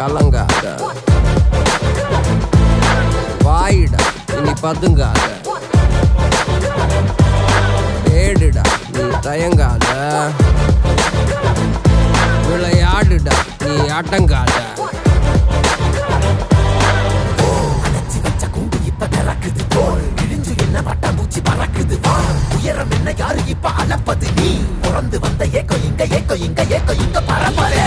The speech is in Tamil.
கலங்காத, வாயிடா இனி பதுங்காத, தேடுடா நீ தயங்காத, விளையாடுடா நீ அடங்காத. உயரம் என்ன யாரு இப்ப அளப்பது நீ பிறந்து வந்த ஏக்கோ இங்க ஏக்கோ இங்க ஏக்கோ இங்க பரம்பரை